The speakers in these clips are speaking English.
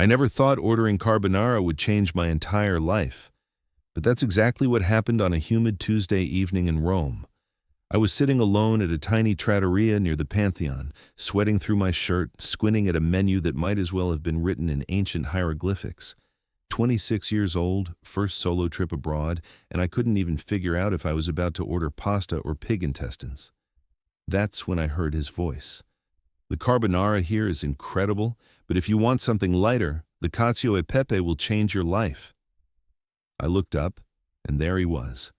I never thought ordering carbonara would change my entire life, but that's exactly what happened on a humid Tuesday evening in Rome. I was sitting alone at a tiny trattoria near the Pantheon, sweating through my shirt, squinting at a menu that might as well have been written in ancient hieroglyphics. 26 years old, first solo trip abroad, and I couldn't even figure out if I was about to order pasta or pig intestines. That's when I heard his voice. The carbonara here is incredible, but if you want something lighter, the cacio e pepe will change your life. I looked up, and there he was.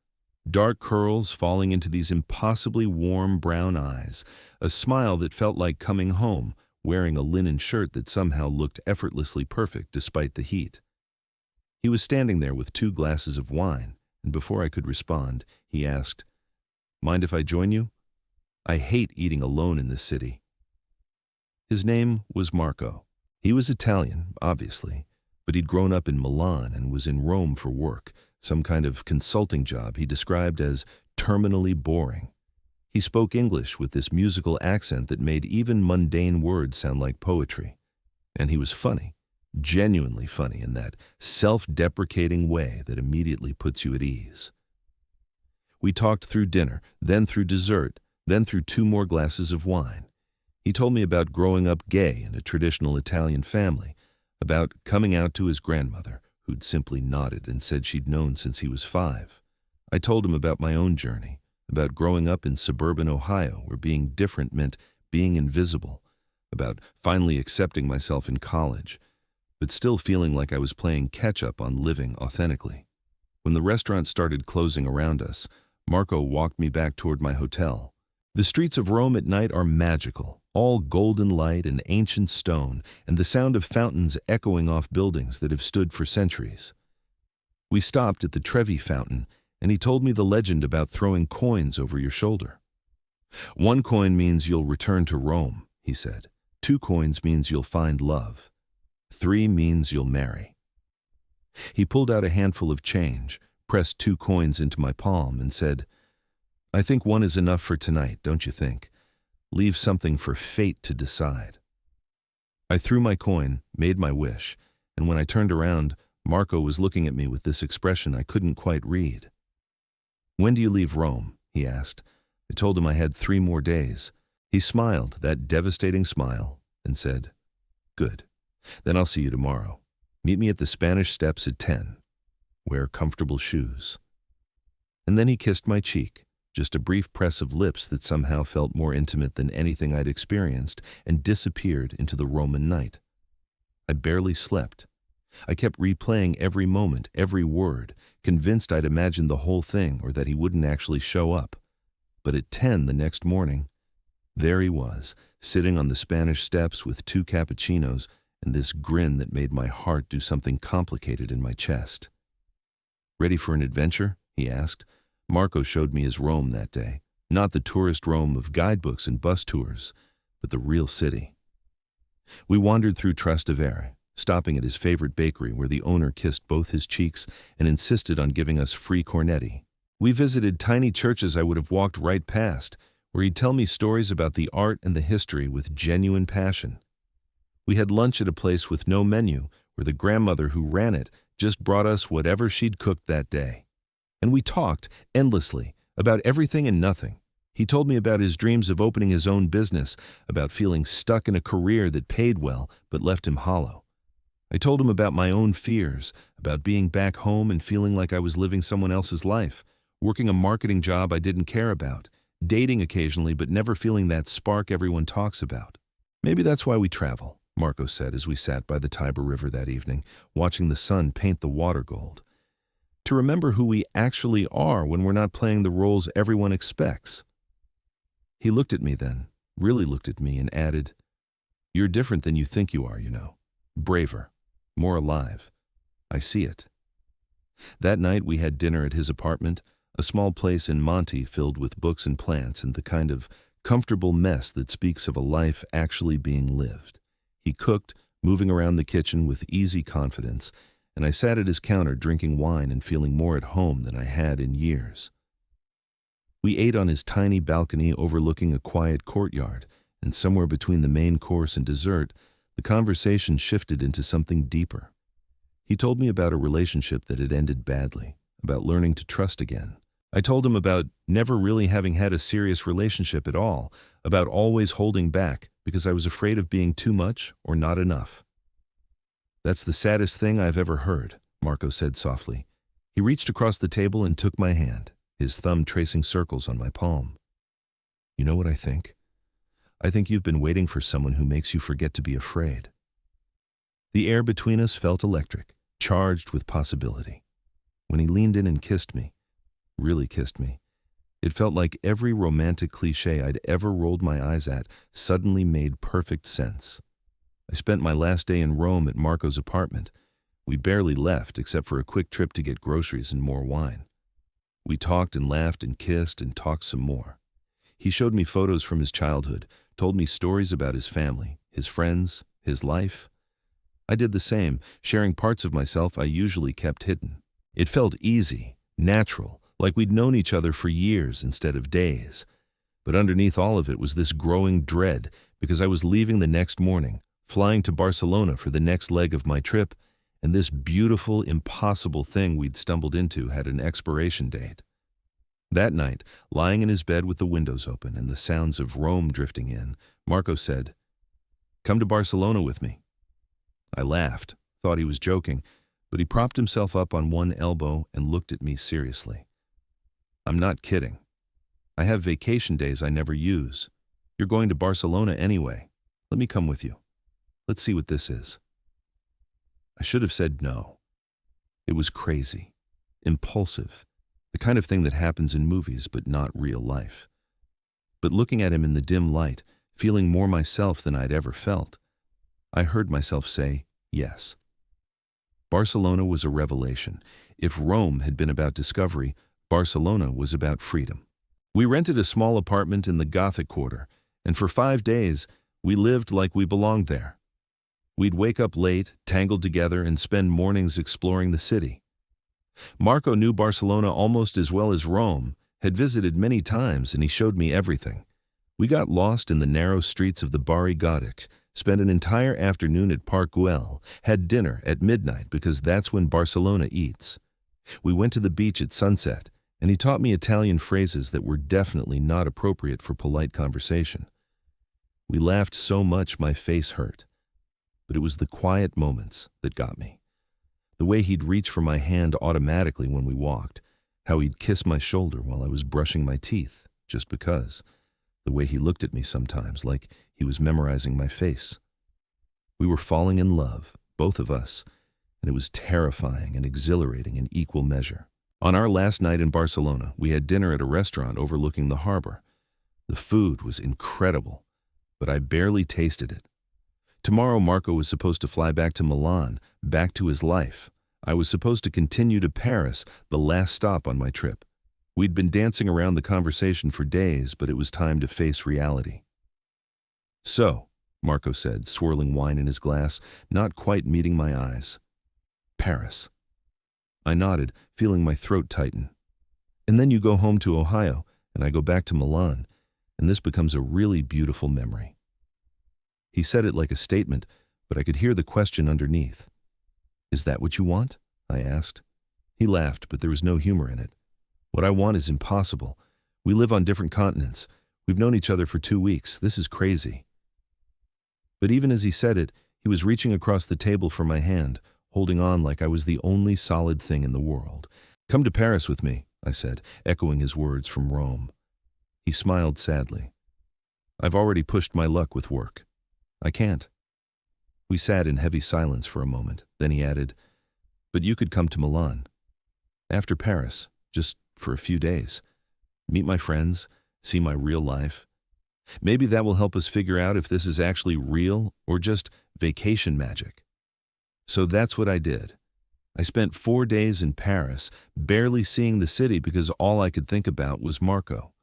Dark curls falling into these impossibly warm brown eyes, a smile that felt like coming home, wearing a linen shirt that somehow looked effortlessly perfect despite the heat. He was standing there with 2 glasses of wine, and before I could respond, he asked, "Mind if I join you? I hate eating alone in this city." His name was Marco. He was Italian, obviously, but he'd grown up in Milan and was in Rome for work, some kind of consulting job he described as terminally boring. He spoke English with this musical accent that made even mundane words sound like poetry. And he was funny, genuinely funny in that self-deprecating way that immediately puts you at ease. We talked through dinner, then through dessert, then through 2 more glasses of wine. He told me about growing up gay in a traditional Italian family, about coming out to his grandmother, who'd simply nodded and said she'd known since he was 5. I told him about my own journey, about growing up in suburban Ohio where being different meant being invisible, about finally accepting myself in college, but still feeling like I was playing catch-up on living authentically. When the restaurant started closing around us, Marco walked me back toward my hotel. The streets of Rome at night are magical, all golden light and ancient stone, and the sound of fountains echoing off buildings that have stood for centuries. We stopped at the Trevi Fountain, and he told me the legend about throwing coins over your shoulder. 1 coin means you'll return to Rome, he said. 2 coins means you'll find love. 3 means you'll marry. He pulled out a handful of change, pressed 2 coins into my palm, and said, "I think 1 is enough for tonight, don't you think? Leave something for fate to decide." I threw my coin, made my wish, and when I turned around, Marco was looking at me with this expression I couldn't quite read. "When do you leave Rome?" he asked. I told him I had 3 more days. He smiled, that devastating smile, and said, "Good. Then I'll see you tomorrow. Meet me at the Spanish Steps at 10. Wear comfortable shoes." And then he kissed my cheek, just a brief press of lips that somehow felt more intimate than anything I'd experienced, and disappeared into the Roman night. I barely slept. I kept replaying every moment, every word, convinced I'd imagined the whole thing or that he wouldn't actually show up. But at 10 the next morning, there he was, sitting on the Spanish Steps with 2 cappuccinos and this grin that made my heart do something complicated in my chest. "Ready for an adventure?" he asked. Marco showed me his Rome that day, not the tourist Rome of guidebooks and bus tours, but the real city. We wandered through Trastevere, stopping at his favorite bakery where the owner kissed both his cheeks and insisted on giving us free cornetti. We visited tiny churches I would have walked right past, where he'd tell me stories about the art and the history with genuine passion. We had lunch at a place with no menu, where the grandmother who ran it just brought us whatever she'd cooked that day. And we talked endlessly about everything and nothing. He told me about his dreams of opening his own business, about feeling stuck in a career that paid well but left him hollow. I told him about my own fears, about being back home and feeling like I was living someone else's life, working a marketing job I didn't care about, dating occasionally but never feeling that spark everyone talks about. "Maybe that's why we travel," Marco said as we sat by the Tiber River that evening, watching the sun paint the water gold. "To remember who we actually are when we're not playing the roles everyone expects." He looked at me then, really looked at me, and added, "You're different than you think you are, you know. Braver, more alive. I see it." That night we had dinner at his apartment, a small place in Monte filled with books and plants and the kind of comfortable mess that speaks of a life actually being lived. He cooked, moving around the kitchen with easy confidence, and I sat at his counter drinking wine and feeling more at home than I had in years. We ate on his tiny balcony overlooking a quiet courtyard, and somewhere between the main course and dessert, The conversation shifted into something deeper. He told me about a relationship that had ended badly, about learning to trust again. I told him about never really having had a serious relationship at all, about always holding back because I was afraid of being too much or not enough. "That's the saddest thing I've ever heard," Marco said softly. He reached across the table and took my hand, his thumb tracing circles on my palm. "You know what I think? I think you've been waiting for someone who makes you forget to be afraid." The air between us felt electric, charged with possibility. When he leaned in and kissed me, really kissed me, it felt like every romantic cliché I'd ever rolled my eyes at suddenly made perfect sense. I spent my last day in Rome at Marco's apartment. We barely left except for a quick trip to get groceries and more wine. We talked and laughed and kissed and talked some more. He showed me photos from his childhood, told me stories about his family, his friends, his life. I did the same, sharing parts of myself I usually kept hidden. It felt easy, natural, like we'd known each other for years instead of days. But underneath all of it was this growing dread because I was leaving the next morning, flying to Barcelona for the next leg of my trip, and this beautiful, impossible thing we'd stumbled into had an expiration date. That night, lying in his bed with the windows open and the sounds of Rome drifting in, Marco said, "Come to Barcelona with me." I laughed, thought he was joking, but he propped himself up on one elbow and looked at me seriously. "I'm not kidding. I have vacation days I never use. You're going to Barcelona anyway. Let me come with you. Let's see what this is." I should have said no. It was crazy, impulsive, the kind of thing that happens in movies but not real life. But looking at him in the dim light, feeling more myself than I'd ever felt, I heard myself say yes. Barcelona was a revelation. If Rome had been about discovery, Barcelona was about freedom. We rented a small apartment in the Gothic Quarter, and for 5 days, we lived like we belonged there. We'd wake up late, tangled together, and spend mornings exploring the city. Marco knew Barcelona almost as well as Rome, had visited many times, and he showed me everything. We got lost in the narrow streets of the Barri Gòtic, spent an entire afternoon at Park Güell, had dinner at midnight because that's when Barcelona eats. We went to the beach at sunset, and he taught me Italian phrases that were definitely not appropriate for polite conversation. We laughed so much my face hurt. But it was the quiet moments that got me. The way he'd reach for my hand automatically when we walked, how he'd kiss my shoulder while I was brushing my teeth, just because. The way he looked at me sometimes, like he was memorizing my face. We were falling in love, both of us, and it was terrifying and exhilarating in equal measure. On our last night in Barcelona, we had dinner at a restaurant overlooking the harbor. The food was incredible, but I barely tasted it. Tomorrow Marco was supposed to fly back to Milan, back to his life. I was supposed to continue to Paris, the last stop on my trip. We'd been dancing around the conversation for days, but it was time to face reality. "So," Marco said, swirling wine in his glass, not quite meeting my eyes. "Paris." I nodded, feeling my throat tighten. "And then you go home to Ohio, and I go back to Milan, and this becomes a really beautiful memory." He said it like a statement, but I could hear the question underneath. "Is that what you want?" I asked. He laughed, but there was no humor in it. "What I want is impossible. We live on different continents. We've known each other for 2 weeks. This is crazy." But even as he said it, he was reaching across the table for my hand, holding on like I was the only solid thing in the world. "Come to Paris with me," I said, echoing his words from Rome. He smiled sadly. "I've already pushed my luck with work. I can't." We sat in heavy silence for a moment. Then he added, "But you could come to Milan. After Paris, just for a few days. Meet my friends, see my real life. Maybe that will help us figure out if this is actually real or just vacation magic." So that's what I did. I spent 4 days in Paris, barely seeing the city because all I could think about was Marco.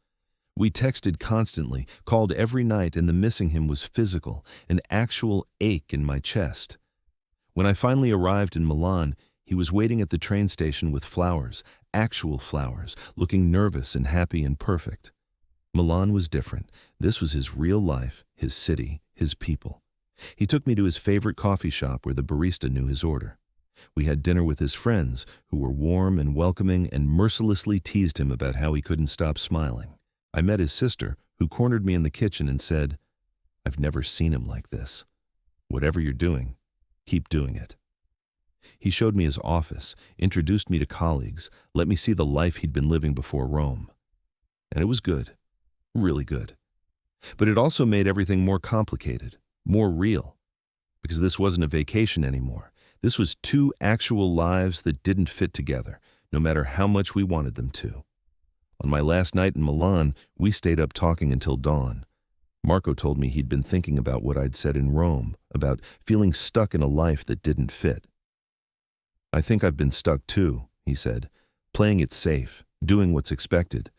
We texted constantly, called every night, and the missing him was physical, an actual ache in my chest. When I finally arrived in Milan, he was waiting at the train station with flowers, actual flowers, looking nervous and happy and perfect. Milan was different. This was his real life, his city, his people. He took me to his favorite coffee shop where the barista knew his order. We had dinner with his friends, who were warm and welcoming and mercilessly teased him about how he couldn't stop smiling. I met his sister, who cornered me in the kitchen and said, "I've never seen him like this. Whatever you're doing, keep doing it." He showed me his office, introduced me to colleagues, let me see the life he'd been living before Rome. And it was good, really good. But it also made everything more complicated, more real. Because this wasn't a vacation anymore. This was two actual lives that didn't fit together, no matter how much we wanted them to. On my last night in Milan, we stayed up talking until dawn. Marco told me he'd been thinking about what I'd said in Rome, about feeling stuck in a life that didn't fit. "I think I've been stuck too," he said, "playing it safe, doing what's expected.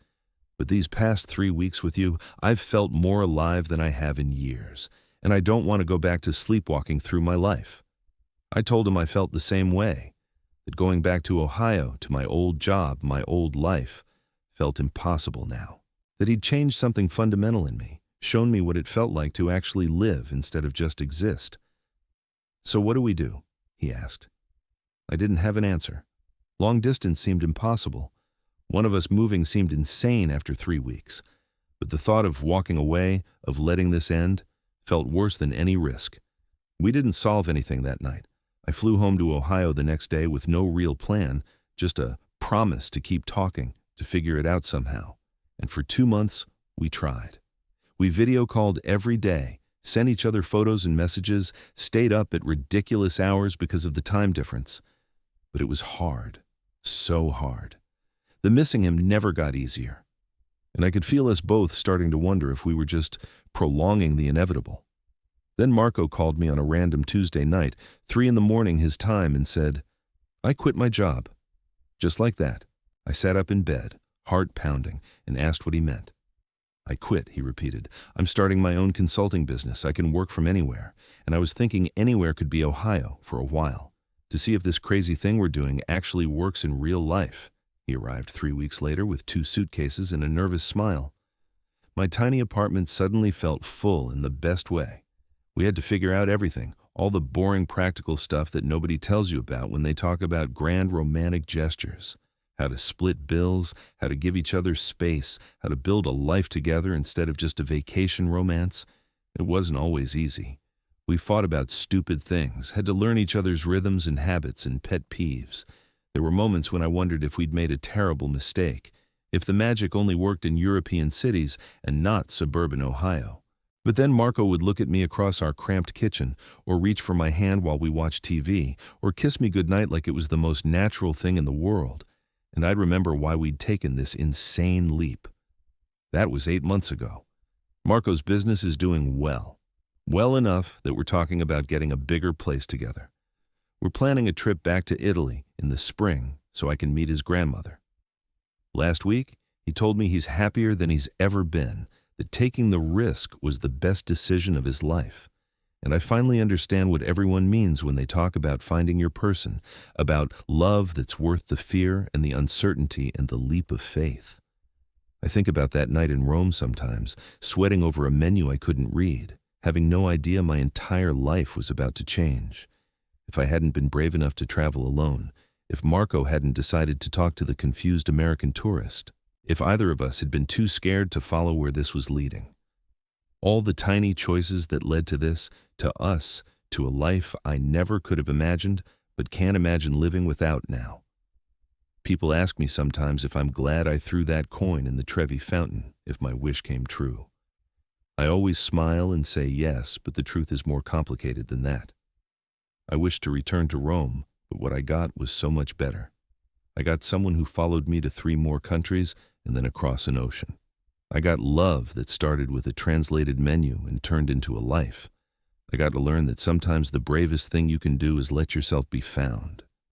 But these past 3 weeks with you, I've felt more alive than I have in years, and I don't want to go back to sleepwalking through my life." I told him I felt the same way, that going back to Ohio, to my old job, my old life, felt impossible now, that he'd changed something fundamental in me, shown me what it felt like to actually live instead of just exist. "So what do we do?" he asked. I didn't have an answer. Long distance seemed impossible. One of us moving seemed insane after 3 weeks. But the thought of walking away, of letting this end, felt worse than any risk. We didn't solve anything that night. I flew home to Ohio the next day with no real plan, just a promise to keep talking, to figure it out somehow. And for 2 months, we tried. We video called every day, sent each other photos and messages, stayed up at ridiculous hours because of the time difference. But it was hard, so hard. The missing him never got easier. And I could feel us both starting to wonder if we were just prolonging the inevitable. Then Marco called me on a random Tuesday night, 3 a.m. his time, and said, "I quit my job." Just like that, I sat up in bed, heart pounding, and asked what he meant. "I quit," he repeated. "I'm starting my own consulting business. I can work from anywhere. And I was thinking anywhere could be Ohio for a while, to see if this crazy thing we're doing actually works in real life." He arrived 3 weeks later with 2 suitcases and a nervous smile. My tiny apartment suddenly felt full in the best way. We had to figure out everything, all the boring practical stuff that nobody tells you about when they talk about grand romantic gestures. How to split bills, how to give each other space, how to build a life together instead of just a vacation romance. It wasn't always easy. We fought about stupid things, had to learn each other's rhythms and habits and pet peeves. There were moments when I wondered if we'd made a terrible mistake, if the magic only worked in European cities and not suburban Ohio. But then Marco would look at me across our cramped kitchen, or reach for my hand while we watched TV, or kiss me goodnight like it was the most natural thing in the world, and I'd remember why we'd taken this insane leap. That was 8 months ago. Marco's business is doing well. Well enough that we're talking about getting a bigger place together. We're planning a trip back to Italy in the spring so I can meet his grandmother. Last week, he told me he's happier than he's ever been, that taking the risk was the best decision of his life. And I finally understand what everyone means when they talk about finding your person, about love that's worth the fear and the uncertainty and the leap of faith. I think about that night in Rome sometimes, sweating over a menu I couldn't read, having no idea my entire life was about to change. If I hadn't been brave enough to travel alone, if Marco hadn't decided to talk to the confused American tourist, if either of us had been too scared to follow where this was leading. All the tiny choices that led to this, to us, to a life I never could have imagined, but can't imagine living without now. People ask me sometimes if I'm glad I threw that coin in the Trevi fountain, if my wish came true. I always smile and say yes, but the truth is more complicated than that. I wished to return to Rome, but what I got was so much better. I got someone who followed me to 3 more countries and then across an ocean. I got love that started with a translated menu and turned into a life. I got to learn that sometimes the bravest thing you can do is let yourself be found.